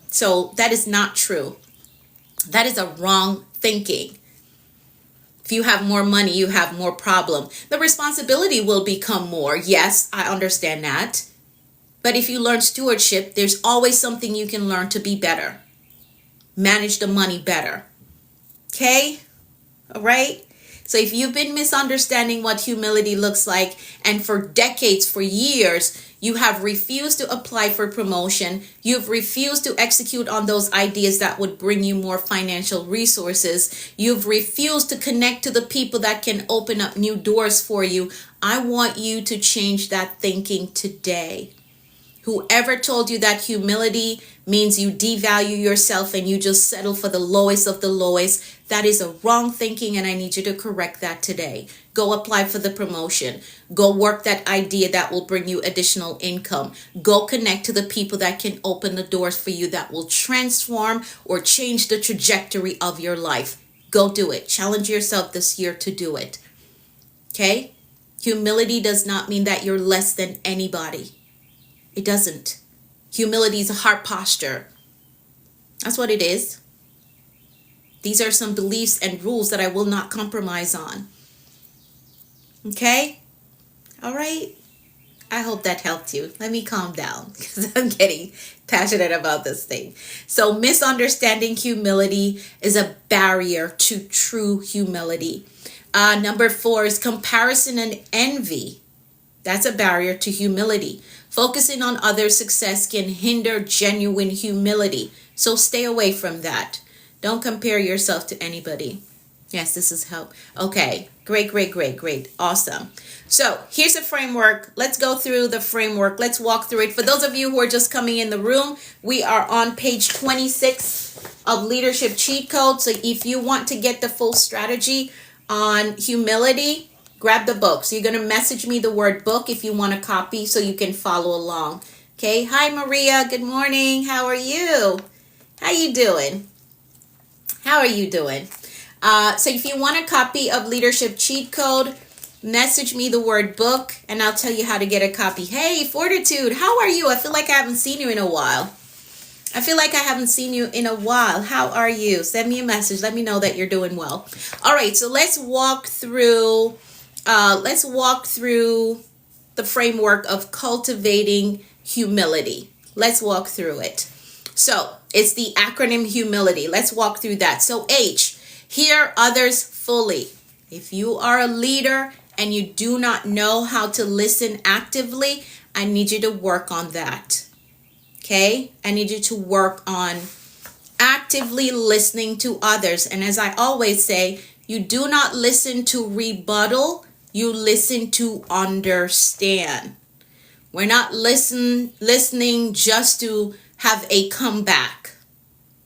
So that is not true. That is a wrong thinking. If you have more money, you have more problem. The responsibility will become more. Yes, I understand that. But if you learn stewardship, there's always something you can learn to be better. Manage the money better. Okay? All right? So if you've been misunderstanding what humility looks like, and for decades, for years, you have refused to apply for promotion, you've refused to execute on those ideas that would bring you more financial resources, you've refused to connect to the people that can open up new doors for you, I want you to change that thinking today. Whoever told you that humility means you devalue yourself and you just settle for the lowest of the lowest, that is a wrong thinking, and I need you to correct that today. Go apply for the promotion. Go work that idea that will bring you additional income. Go connect to the people that can open the doors for you that will transform or change the trajectory of your life. Go do it. Challenge yourself this year to do it. Okay? Humility does not mean that you're less than anybody. It doesn't. Humility is a heart posture. That's what it is. These are some beliefs and rules that I will not compromise on. Okay? All right? I hope that helped you. Let me calm down because I'm getting passionate about this thing. So misunderstanding humility is a barrier to true humility. Number 4 is comparison and envy. That's a barrier to humility. Focusing on others' success can hinder genuine humility. So stay away from that. Don't compare yourself to anybody. Yes, this is help. Okay, great. Awesome. So here's a framework. Let's go through the framework. Let's walk through it. For those of you who are just coming in the room, we are on page 26 of Leadership Cheat Code. So if you want to get the full strategy on humility, grab the book. So you're going to message me the word book if you want a copy so you can follow along. Okay. Hi, Maria. Good morning. How are you? How you doing? How are you doing? So if you want a copy of Leadership Cheat Code, message me the word book and I'll tell you how to get a copy. Hey, Fortitude, how are you? I feel like I haven't seen you in a while. How are you? Send me a message. Let me know that you're doing well. All right. So let's walk through the framework of cultivating humility. Let's walk through it. So it's the acronym humility. Let's walk through that. So H, hear others fully. If you are a leader and you do not know how to listen actively, I need you to work on that. Okay? I need you to work on actively listening to others. And as I always say, you do not listen to rebuttal, you listen to understand. We're not listening just to have a comeback.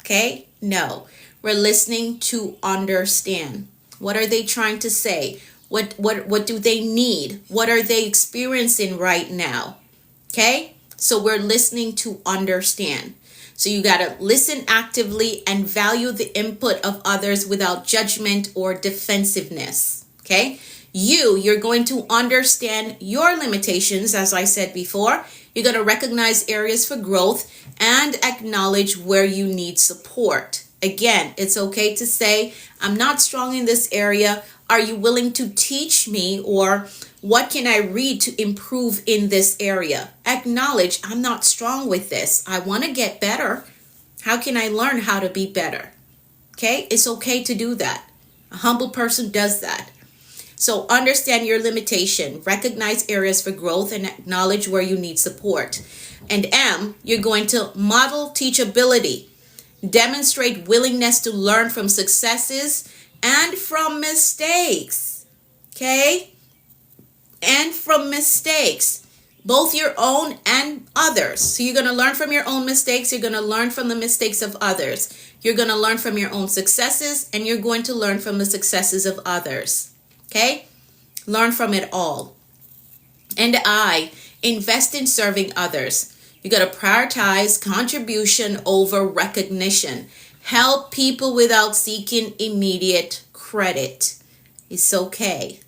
Okay? No. We're listening to understand. What are they trying to say? What do they need? What are they experiencing right now? Okay? So we're listening to understand. So you got to listen actively and value the input of others without judgment or defensiveness. Okay? You're going to understand your limitations, as I said before. You're going to recognize areas for growth and acknowledge where you need support. Again, it's okay to say, I'm not strong in this area. Are you willing to teach me? Or what can I read to improve in this area? Acknowledge, I'm not strong with this. I want to get better. How can I learn how to be better? Okay, it's okay to do that. A humble person does that. So understand your limitation, recognize areas for growth, and acknowledge where you need support. And M, you're going to model teachability, demonstrate willingness to learn from successes and from mistakes. Okay? And from mistakes, both your own and others. So you're going to learn from your own mistakes. You're going to learn from the mistakes of others. You're going to learn from your own successes, and you're going to learn from the successes of others. Okay? Learn from it all. And I, invest in serving others. You got to prioritize contribution over recognition. Help people without seeking immediate credit. It's okay.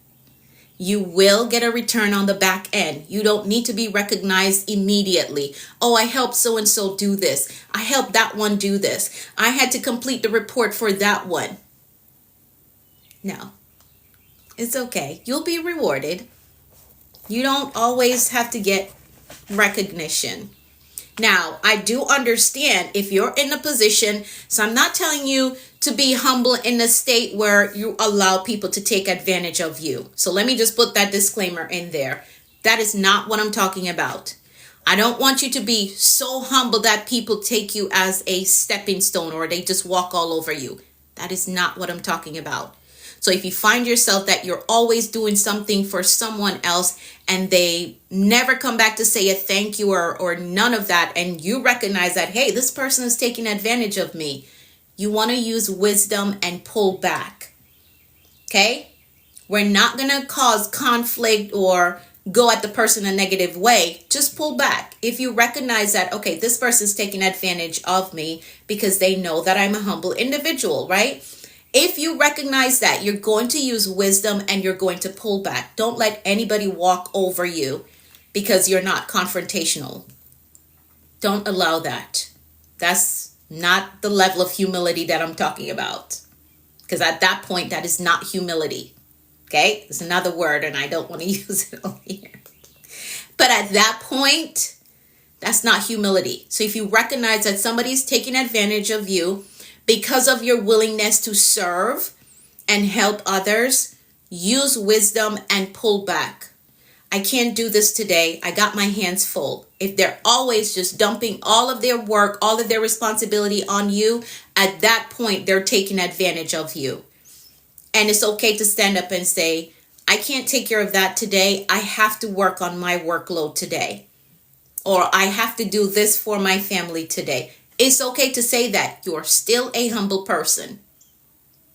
You will get a return on the back end. You don't need to be recognized immediately. Oh, I helped so-and-so do this. I helped that one do this. I had to complete the report for that one. No. It's okay. You'll be rewarded. You don't always have to get recognition. Now, I do understand if you're in a position, so I'm not telling you to be humble in a state where you allow people to take advantage of you. So let me just put that disclaimer in there. That is not what I'm talking about. I don't want you to be so humble that people take you as a stepping stone or they just walk all over you. That is not what I'm talking about. So if you find yourself that you're always doing something for someone else and they never come back to say a thank you or none of that, and you recognize that, hey, this person is taking advantage of me, you want to use wisdom and pull back. Okay? We're not going to cause conflict or go at the person a negative way. Just pull back. If you recognize that, okay, this person is taking advantage of me because they know that I'm a humble individual, right? If you recognize that, you're going to use wisdom and you're going to pull back. Don't let anybody walk over you because you're not confrontational. Don't allow that. That's not the level of humility that I'm talking about. Because at that point, that is not humility. Okay? It's another word and I don't want to use it on here. But at that point, that's not humility. So if you recognize that somebody's taking advantage of you, because of your willingness to serve and help others, use wisdom and pull back. I can't do this today. I got my hands full. If they're always just dumping all of their work, all of their responsibility on you, at that point, they're taking advantage of you. And it's okay to stand up and say, I can't take care of that today. I have to work on my workload today. Or I have to do this for my family today. It's okay to say that. You're still a humble person.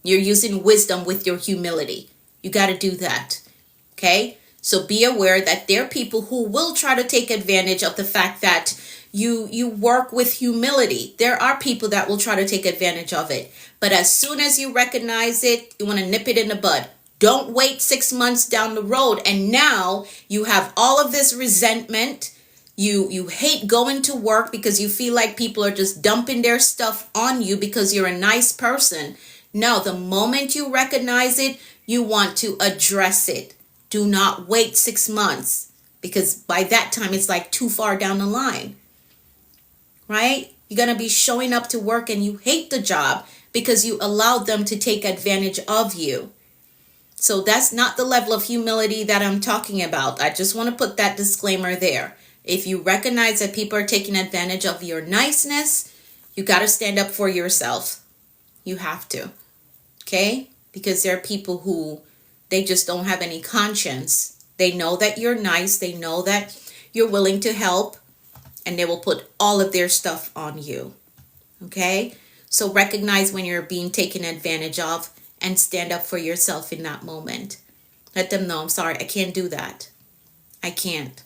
You're using wisdom with your humility. You got to do that. Okay? So be aware that there are people who will try to take advantage of the fact that you work with humility. There are people that will try to take advantage of it. But as soon as you recognize it, you want to nip it in the bud. Don't wait 6 months down the road. And now you have all of this resentment. You hate going to work because you feel like people are just dumping their stuff on you because you're a nice person. No, the moment you recognize it, you want to address it. Do not wait 6 months because by that time it's like too far down the line. Right? You're going to be showing up to work and you hate the job because you allowed them to take advantage of you. So that's not the level of humility that I'm talking about. I just want to put that disclaimer there. If you recognize that people are taking advantage of your niceness, you got to stand up for yourself. You have to. Okay? Because there are people who, they just don't have any conscience. They know that you're nice. They know that you're willing to help. And they will put all of their stuff on you. Okay? So recognize when you're being taken advantage of and stand up for yourself in that moment. Let them know, I'm sorry, I can't do that. I can't.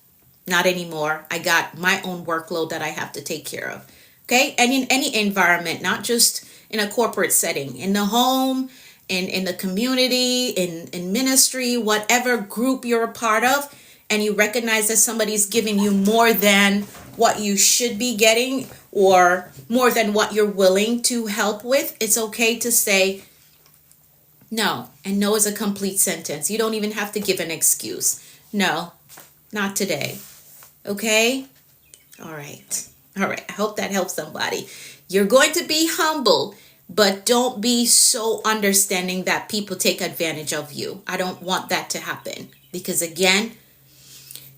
Not anymore. I got my own workload that I have to take care of. Okay? And in any environment, not just in a corporate setting, in the home, in the community, in ministry, whatever group you're a part of, and you recognize that somebody's giving you more than what you should be getting or more than what you're willing to help with, it's okay to say no. And no is a complete sentence. You don't even have to give an excuse. No, not today. Okay? All right. All right. I hope that helps somebody. You're going to be humble, but don't be so understanding that people take advantage of you. I don't want that to happen because, again,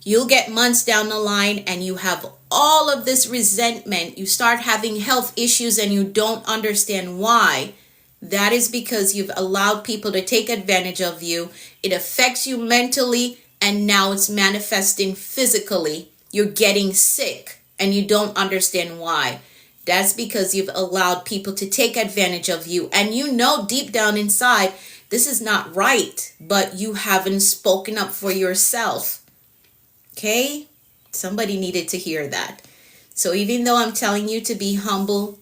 you'll get months down the line and you have all of this resentment. You start having health issues and you don't understand why. That is because you've allowed people to take advantage of you. It affects you mentally and now it's manifesting physically. You're getting sick and you don't understand why. That's because you've allowed people to take advantage of you. And you know deep down inside, this is not right, but you haven't spoken up for yourself. Okay? Somebody needed to hear that. So even though I'm telling you to be humble,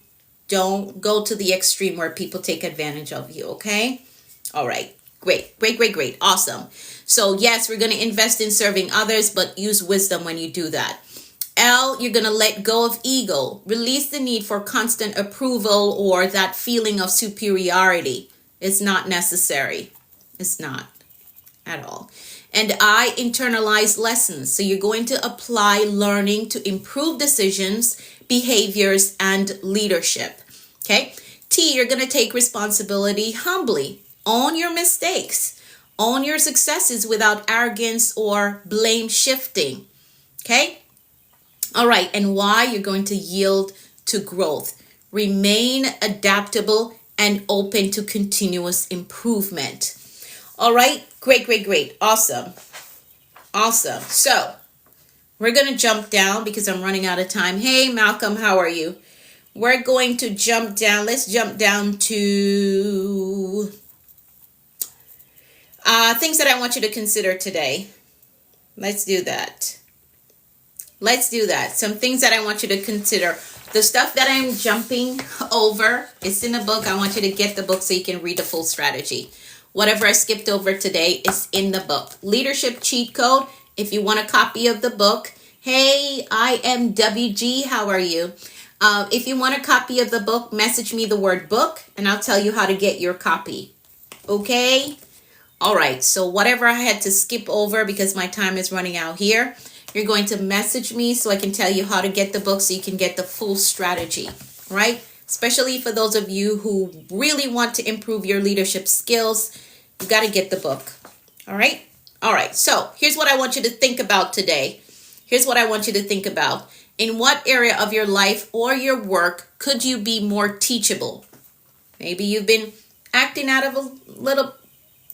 don't go to the extreme where people take advantage of you, okay? All right. Great. Awesome. So yes, we're going to invest in serving others, but use wisdom when you do that. L, you're going to let go of ego. Release the need for constant approval or that feeling of superiority. It's not necessary. It's not at all. And I, internalize lessons. So you're going to apply learning to improve decisions, behaviors, and leadership. Okay. T, you're going to take responsibility humbly. Own your mistakes. Own your successes without arrogance or blame shifting. Okay. All right. And Y, you're going to yield to growth. Remain adaptable and open to continuous improvement. All right. Great. Awesome. So we're going to jump down because I'm running out of time. Hey, Malcolm, how are you? We're going to jump down. Let's jump down to things that I want you to consider today. Let's do that. Some things that I want you to consider. The stuff that I'm jumping over, it's in the book. I want you to get the book so you can read the full strategy. Whatever I skipped over today is in the book. Leadership Cheat Code. If you want a copy of the book, hey, I am WG. How are you? If you want a copy of the book, message me the word book and I'll tell you how to get your copy. Okay? All right. So whatever I had to skip over because my time is running out here, you're going to message me so I can tell you how to get the book so you can get the full strategy, right? Especially for those of you who really want to improve your leadership skills, you got to get the book. All right. So here's what I want you to think about today. In what area of your life or your work could you be more teachable? Maybe you've been acting out of a little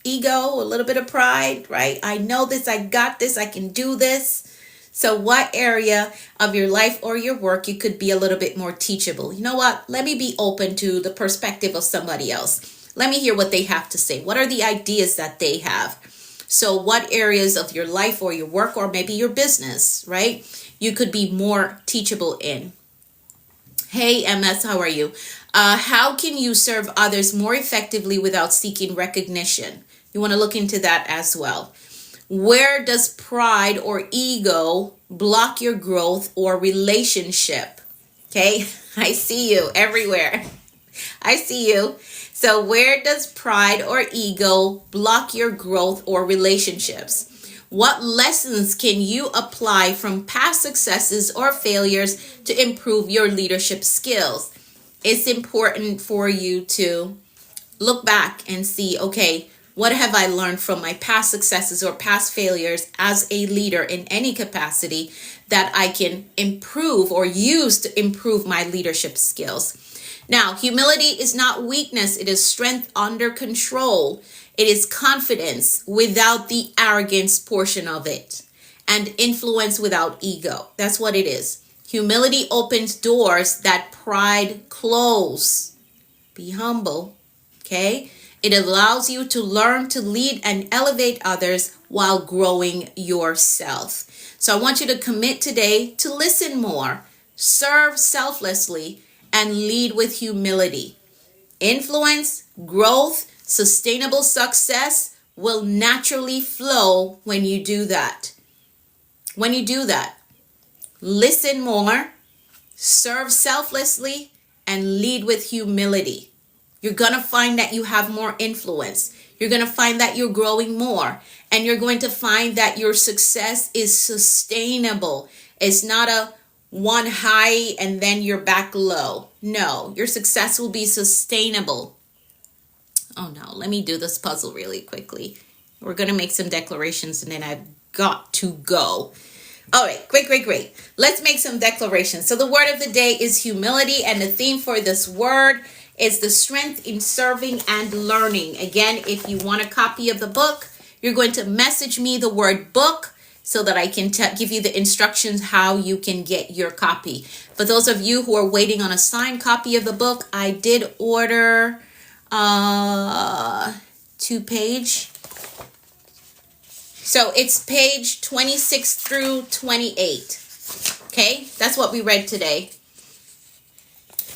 ego, a little bit of pride, right? I know this, I got this, I can do this. So what area of your life or your work you could be a little bit more teachable? You know what? Let me be open to the perspective of somebody else. Let me hear what they have to say. What are the ideas that they have? So what areas of your life or your work or maybe your business, right? You could be more teachable in. Hey, MS, how are you? How can you serve others more effectively without seeking recognition? You want to look into that as well. Where does pride or ego block your growth or relationship? Okay, I see you everywhere. I see you. So where does pride or ego block your growth or relationships? What lessons can you apply from past successes or failures to improve your leadership skills? It's important for you to look back and see, okay, What have I learned from my past successes or past failures as a leader in any capacity that I can improve or use to improve my leadership skills? Now, humility is not weakness. It is strength under control. It is confidence without the arrogance portion of it, and influence without ego. That's what it is. Humility opens doors that pride close. Be humble, okay? It allows you to learn to lead and elevate others while growing yourself. So I want you to commit today to listen more, serve selflessly, and lead with humility. Influence, growth, sustainable success will naturally flow when you do that. When you do that, listen more, serve selflessly, and lead with humility. You're going to find that you have more influence. You're going to find that you're growing more. And you're going to find that your success is sustainable. It's not a one high and then you're back low. No, your success will be sustainable. Oh no, let me do this puzzle really quickly. We're going to make some declarations and then I've got to go. All right, great. Let's make some declarations. So the word of the day is humility, and the theme for this word is the strength in serving and learning. Again, if you want a copy of the book, you're going to message me the word book so that I can give you the instructions how you can get your copy. For those of you who are waiting on a signed copy of the book, I did order 2-page. So it's page 26 through 28. Okay, that's what we read today.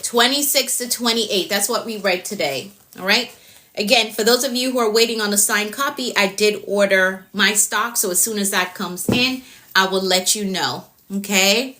26 to 28, that's what we read today. All right. Again, for those of you who are waiting on a signed copy, I did order my stock. So as soon as that comes in, I will let you know. Okay.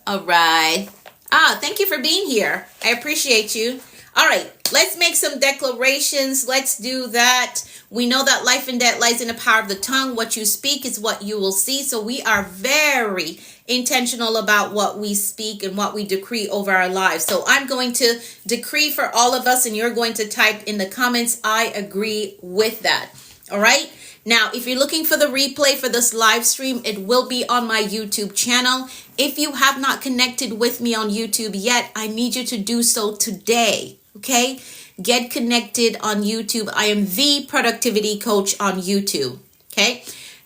All right. Thank you for being here. I appreciate you. All right. Let's make some declarations. Let's do that. We know that life and death lies in the power of the tongue. What you speak is what you will see. So we are very intentional about what we speak and what we decree over our lives. So I'm going to decree for all of us, and you're going to type in the comments, I agree with that. All right. Now, if you're looking for the replay for this live stream, it will be on my YouTube channel. If you have not connected with me on YouTube yet, I need you to do so today. Okay. Get connected on YouTube. I am the Productivity Coach on YouTube. Okay.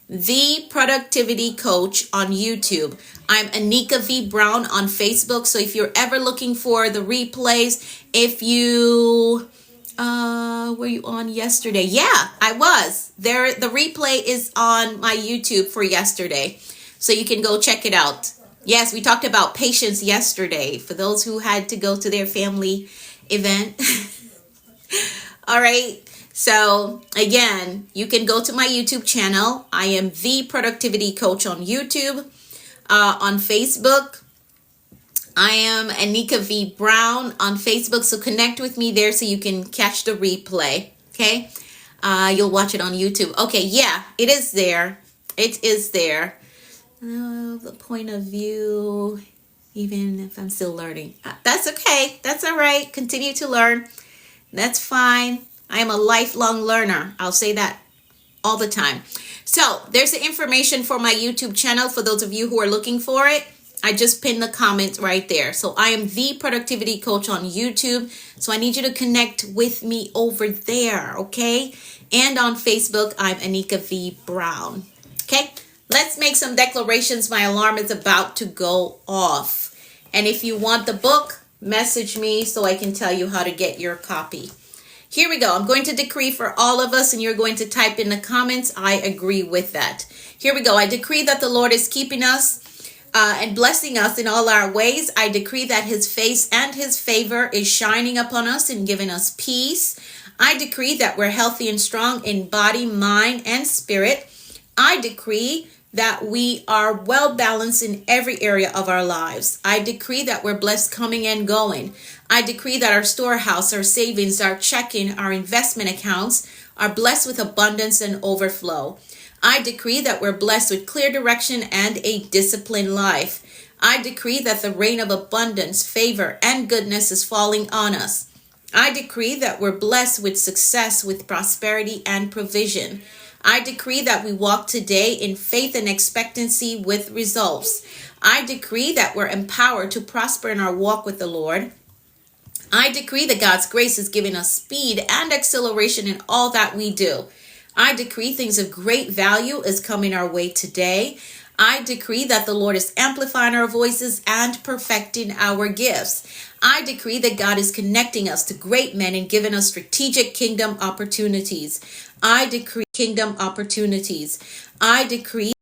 The Productivity Coach on YouTube. I'm Anika V. Brown on Facebook. So if you're ever looking for the replays, if you, were you on yesterday? Yeah, I was there. The replay is on my YouTube for yesterday. So you can go check it out. Yes, we talked about patience yesterday for those who had to go to their family event. All right. So again, you can go to my YouTube channel. I am the Productivity Coach on YouTube. On Facebook, I am Anika V. Brown on Facebook. So connect with me there so you can catch the replay. Okay. You'll watch it on YouTube. Okay. Yeah, it is there. It is there. The point of view, even if I'm still learning. That's okay. That's all right. Continue to learn. That's fine. I am a lifelong learner. I'll say that all the time. So there's the information for my YouTube channel for those of you who are looking for it. I just pinned the comment right there. So I am the Productivity Coach on YouTube. So I need you to connect with me over there, okay? And on Facebook, I'm Anika V. Brown. Okay, let's make some declarations. My alarm is about to go off. And if you want the book, message me so I can tell you how to get your copy. Here we go. I'm going to decree for all of us, and you're going to type in the comments, I agree with that. Here we go. I decree that the Lord is keeping us and blessing us in all our ways. I decree that his face and his favor is shining upon us and giving us peace. I decree that we're healthy and strong in body, mind, and spirit. I decree that we are well balanced in every area of our lives. I decree that we're blessed coming and going. I decree that our storehouse, our savings, our checking, our investment accounts are blessed with abundance and overflow. I decree that we're blessed with clear direction and a disciplined life. I decree that the rain of abundance, favor, and goodness is falling on us. I decree that we're blessed with success, with prosperity and provision. I decree that we walk today in faith and expectancy with results. I decree that we're empowered to prosper in our walk with the Lord. I decree that God's grace is giving us speed and acceleration in all that we do. I decree things of great value is coming our way today. I decree that the Lord is amplifying our voices and perfecting our gifts. I decree that God is connecting us to great men and giving us strategic kingdom opportunities. I decree kingdom opportunities. I decree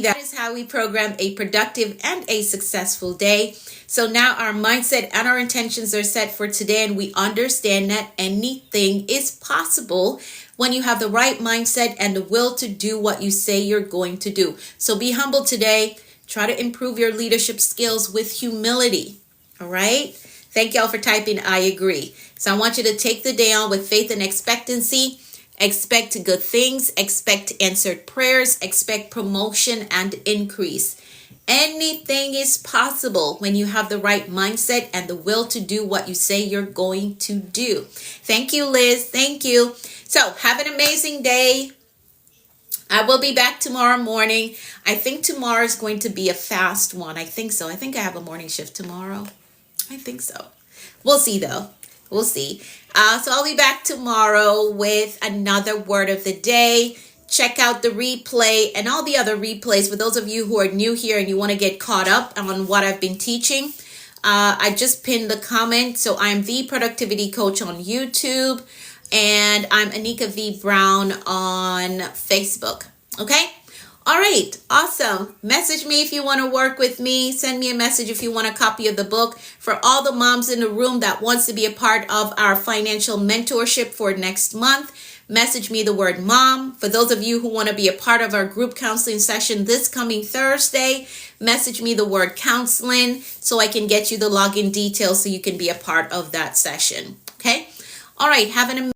that is how we program a productive and a successful day. So now our mindset and our intentions are set for today, and we understand that anything is possible when you have the right mindset and the will to do what you say you're going to do. So be humble today. Try to improve your leadership skills with humility. All right? Thank y'all for typing I agree. So I want you to take the day on with faith and expectancy. Expect good things, expect answered prayers, expect promotion and increase. Anything is possible when you have the right mindset and the will to do what you say you're going to do. Thank you, Liz. Thank you. So have an amazing day. I will be back tomorrow morning. I think tomorrow is going to be a fast one. I think so. I think I have a morning shift tomorrow. I think so. We'll see though. We'll see. So I'll be back tomorrow with another word of the day. Check out the replay and all the other replays for those of you who are new here and you want to get caught up on what I've been teaching. I just pinned the comment. So I'm the Productivity Coach on YouTube, and I'm Anika V. Brown on Facebook. Okay? All right, awesome. Message me if you want to work with me. Send me a message if you want a copy of the book. For all the moms in the room that wants to be a part of our financial mentorship for next month, message me the word mom. For those of you who want to be a part of our group counseling session this coming Thursday, message me the word counseling so I can get you the login details so you can be a part of that session. Okay? All right, have an amazing